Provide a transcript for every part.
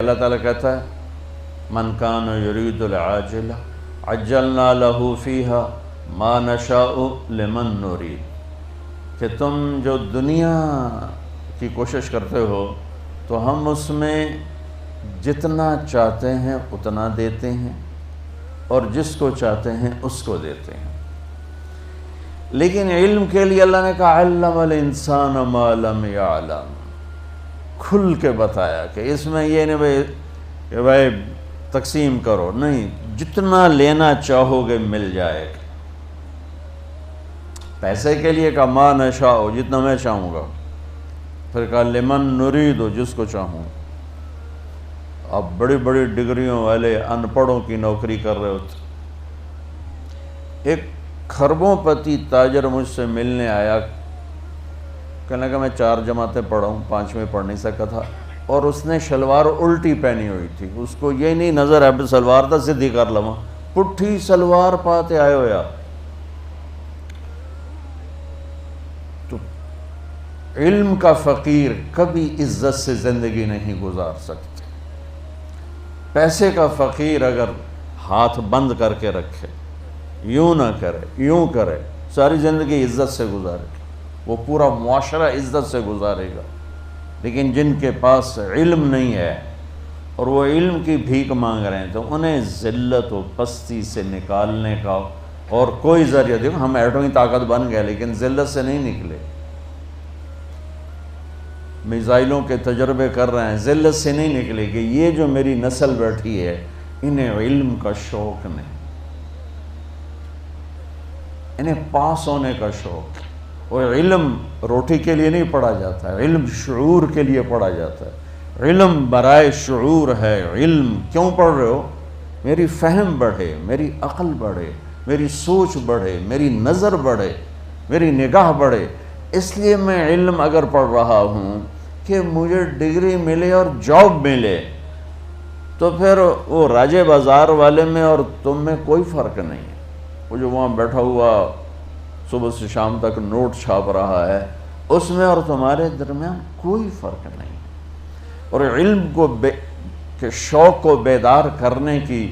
اللہ تعالیٰ کہتا ہے من کان یرید العاجلہ عجلنا لہ فیہا ما نشاء لمن نرید، کہ تم جو دنیا کی کوشش کرتے ہو تو ہم اس میں جتنا چاہتے ہیں اتنا دیتے ہیں اور جس کو چاہتے ہیں اس کو دیتے ہیں۔ لیکن علم کے لیے اللہ نے کہا علم الانسان ما لم یعلم، کھل کے بتایا کہ اس میں یہ نہیں کہ بھائی تقسیم کرو، نہیں، جتنا لینا چاہو گے مل جائے گا۔ پیسے کے لیے کہا ما نشاء، جتنا میں چاہوں گا، پھر کہا لمن نرید، جس کو چاہوں۔ اب بڑی بڑی ڈگریوں والے ان پڑھوں کی نوکری کر رہے ہوتے۔ ایک خربوں پتی تاجر مجھ سے ملنے آیا، کہنے لگا میں 4 جماعتیں پڑھا ہوں، 5ویں پڑھ نہیں سکا تھا، اور اس نے شلوار الٹی پہنی ہوئی تھی، اس کو یہ نہیں نظر ہے سلوار تھا سدھی کر لواں، پٹھی سلوار پاتے آئے ہو یار۔ تو علم کا فقیر کبھی عزت سے زندگی نہیں گزار سکتے۔ پیسے کا فقیر اگر ہاتھ بند کر کے رکھے، یوں نہ کرے یوں کرے، ساری زندگی عزت سے گزارے، وہ پورا معاشرہ عزت سے گزارے گا۔ لیکن جن کے پاس علم نہیں ہے اور وہ علم کی بھیک مانگ رہے ہیں تو انہیں ذلت و پستی سے نکالنے کا اور کوئی ذریعہ، دیکھو ہم ایٹمی طاقت بن گئے لیکن ذلت سے نہیں نکلے، میزائلوں کے تجربے کر رہے ہیں، ذلت سے نہیں نکلے کہ یہ جو میری نسل بیٹھی ہے انہیں علم کا شوق نہیں، انہیں پاس ہونے کا شوق۔ اور علم روٹی کے لیے نہیں پڑھا جاتا ہے، علم شعور کے لیے پڑھا جاتا ہے، علم برائے شعور ہے۔ علم کیوں پڑھ رہے ہو؟ میری فہم بڑھے، میری عقل بڑھے، میری سوچ بڑھے، میری نظر بڑھے، میری نگاہ بڑھے۔ اس لیے میں علم اگر پڑھ رہا ہوں کہ مجھے ڈگری ملے اور جاب ملے، تو پھر وہ راجے بازار والے میں اور تم میں کوئی فرق نہیں ہے۔ وہ جو وہاں بیٹھا ہوا صبح سے شام تک نوٹ چھاپ رہا ہے، اس میں اور تمہارے درمیان کوئی فرق نہیں۔ اور علم کے شوق کو بیدار کرنے کی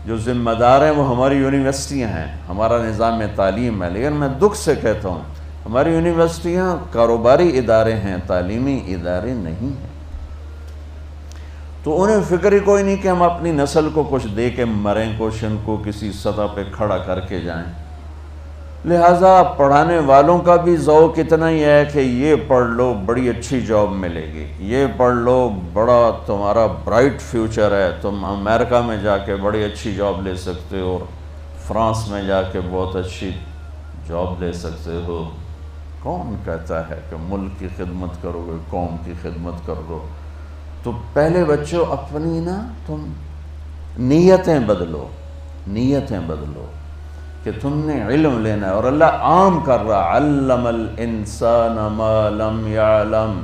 جو ذمہ دار ہیں وہ ہماری یونیورسٹیاں ہیں، ہمارا نظام تعلیم ہے۔ لیکن میں دکھ سے کہتا ہوں ہماری یونیورسٹیاں کاروباری ادارے ہیں، تعلیمی ادارے نہیں ہیں۔ تو انہیں فکر ہی کوئی نہیں کہ ہم اپنی نسل کو کچھ دے کے مریں، کچھ ان کو کسی سطح پہ کھڑا کر کے جائیں۔ لہٰذا پڑھانے والوں کا بھی ذوق اتنا ہی ہے کہ یہ پڑھ لو بڑی اچھی جاب ملے گی، یہ پڑھ لو بڑا تمہارا برائٹ فیوچر ہے، تم امریکہ میں جا کے بڑی اچھی جاب لے سکتے ہو اور فرانس میں جا کے بہت اچھی جاب لے سکتے ہو۔ کون کہتا ہے کہ ملک کی خدمت کرو گے، قوم کی خدمت کر دو؟ تو پہلے بچوں اپنی نا تم نیتیں بدلو، نیتیں بدلو کہ تم نے علم لینا ہے۔ اور اللہ عام کر رہا علم الانسان ما لم یعلم،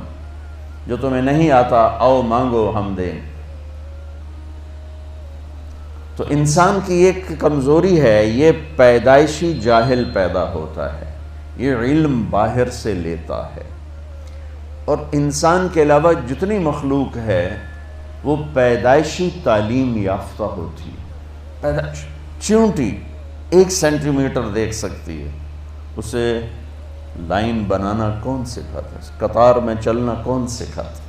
جو تمہیں نہیں آتا آؤ مانگو ہم دیں۔ تو انسان کی ایک کمزوری ہے، یہ پیدائشی جاہل پیدا ہوتا ہے، یہ علم باہر سے لیتا ہے۔ اور انسان کے علاوہ جتنی مخلوق ہے وہ پیدائشی تعلیم یافتہ ہوتی ہے۔ چیونٹی 1 سینٹی میٹر دیکھ سکتی ہے، اسے لائن بنانا کون سکھاتا ہے؟ قطار میں چلنا کون سکھاتا ہے؟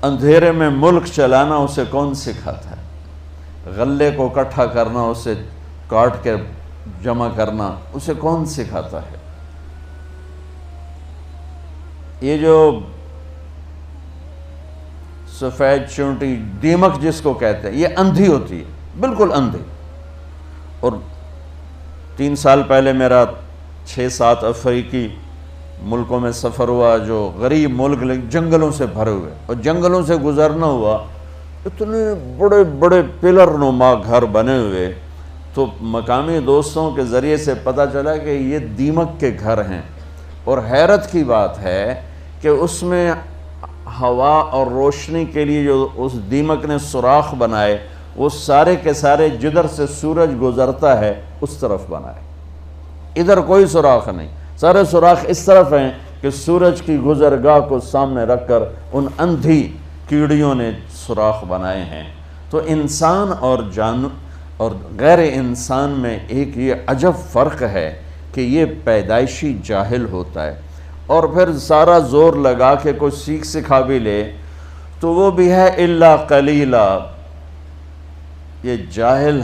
اندھیرے میں ملک چلانا اسے کون سکھاتا ہے؟ غلے کو اکٹھا کرنا، اسے کاٹ کے جمع کرنا اسے کون سکھاتا ہے؟ یہ جو سفید چونٹی دیمک جس کو کہتے ہیں، یہ اندھی ہوتی ہے، بالکل اندھی۔ اور 3 سال پہلے میرا 6-7 افریقی ملکوں میں سفر ہوا، جو غریب ملک جنگلوں سے بھرے ہوئے، اور جنگلوں سے گزرنا ہوا، اتنے بڑے بڑے پلر نما گھر بنے ہوئے۔ تو مقامی دوستوں کے ذریعے سے پتہ چلا کہ یہ دیمک کے گھر ہیں۔ اور حیرت کی بات ہے کہ اس میں ہوا اور روشنی کے لیے جو اس دیمک نے سوراخ بنائے، وہ سارے کے سارے جدھر سے سورج گزرتا ہے اس طرف بنائے، ادھر کوئی سوراخ نہیں، سارے سوراخ اس طرف ہیں کہ سورج کی گزرگاہ کو سامنے رکھ کر ان اندھی کیڑیوں نے سوراخ بنائے ہیں۔ تو انسان اور اور غیر انسان میں ایک یہ عجب فرق ہے کہ یہ پیدائشی جاہل ہوتا ہے، اور پھر سارا زور لگا کے کوئی سیکھ سکھا بھی لے تو وہ بھی ہے الا قلیلا۔ یہ جاہل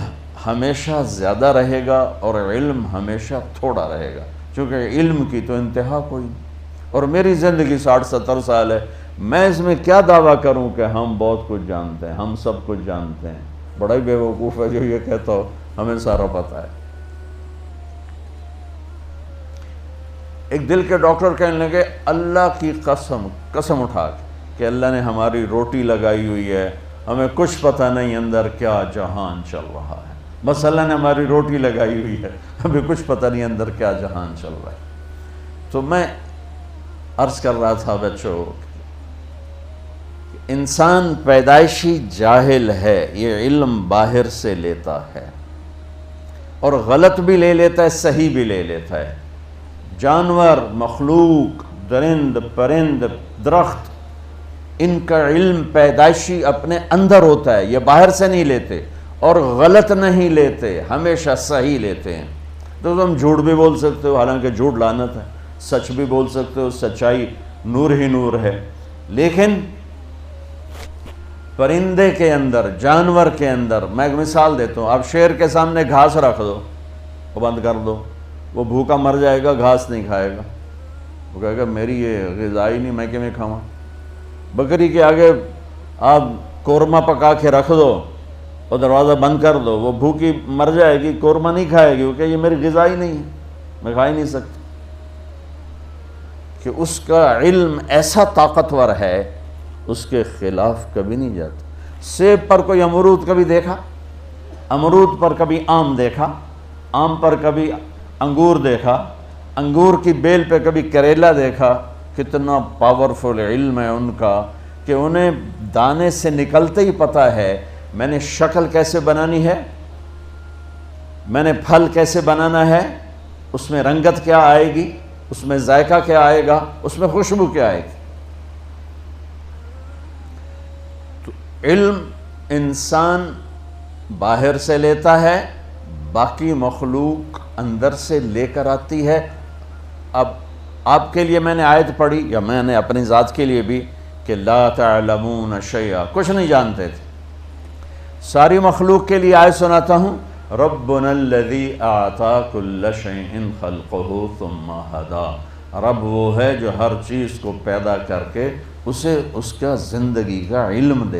ہمیشہ زیادہ رہے گا اور علم ہمیشہ تھوڑا رہے گا، چونکہ علم کی تو انتہا کوئی نہیں۔ اور میری زندگی 60-70 سال ہے، میں اس میں کیا دعویٰ کروں کہ ہم بہت کچھ جانتے ہیں، ہم سب کچھ جانتے ہیں۔ بڑا ہی بے وقوف ہے جو یہ کہتا ہو ہمیں سارا پتہ ہے۔ ایک دل کے ڈاکٹر کہنے لگے اللہ کی قسم اٹھا کے کہ اللہ نے ہماری روٹی لگائی ہوئی ہے، ہمیں کچھ پتہ نہیں اندر کیا جہان چل رہا ہے، بس اللہ نے ہماری روٹی لگائی ہوئی ہے، ہمیں کچھ پتہ نہیں اندر کیا جہان چل رہا ہے۔ تو میں عرض کر رہا تھا بچوں، انسان پیدائشی جاہل ہے، یہ علم باہر سے لیتا ہے اور غلط بھی لے لیتا ہے، صحیح بھی لے لیتا ہے۔ جانور، مخلوق، درند، پرند، درخت، ان کا علم پیدائشی اپنے اندر ہوتا ہے، یہ باہر سے نہیں لیتے اور غلط نہیں لیتے، ہمیشہ صحیح لیتے ہیں۔ تو تم جھوٹ بھی بول سکتے ہو، حالانکہ جھوٹ لعنت ہے، سچ بھی بول سکتے ہو، سچائی نور ہی نور ہے، لیکن پرندے کے اندر، جانور کے اندر، میں ایک مثال دیتا ہوں، آپ شیر کے سامنے گھاس رکھ دو، وہ بند کر دو، وہ بھوکا مر جائے گا، گھاس نہیں کھائے گا، وہ کہے گا میری یہ غذا ہی نہیں، میں کیوں میں کھاؤں۔ بکری کے آگے آپ قورمہ پکا کے رکھ دو اور دروازہ بند کر دو، وہ بھوکی مر جائے گی، قورمہ نہیں کھائے گی، وہ کہ یہ میری غذا ہی نہیں ہے، میں کھا ہی نہیں سکتا۔ کہ اس کا علم ایسا طاقتور ہے، اس کے خلاف کبھی نہیں جاتا۔ سیب پر کوئی امرود کبھی دیکھا؟ امرود پر کبھی آم دیکھا؟ آم پر کبھی انگور دیکھا؟ انگور کی بیل پہ کبھی کریلا دیکھا؟ کتنا پاورفل علم ہے ان کا کہ انہیں دانے سے نکلتے ہی پتہ ہے میں نے شکل کیسے بنانی ہے، میں نے پھل کیسے بنانا ہے، اس میں رنگت کیا آئے گی، اس میں ذائقہ کیا آئے گا، اس میں خوشبو کیا آئے گی۔ تو علم انسان باہر سے لیتا ہے، باقی مخلوق اندر سے لے کر آتی ہے۔ اب آپ کے لیے میں نے آیت پڑھی، یا میں نے اپنی ذات کے لیے بھی، کہ لا تعلمون شیئا، کچھ نہیں جانتے تھے۔ ساری مخلوق کے لیے آیت سناتا ہوں، ربنا الذی اعطا کل شیء خلقہ ثم ہدا، رب وہ ہے جو ہر چیز کو پیدا کر کے اسے اس کا زندگی کا علم دے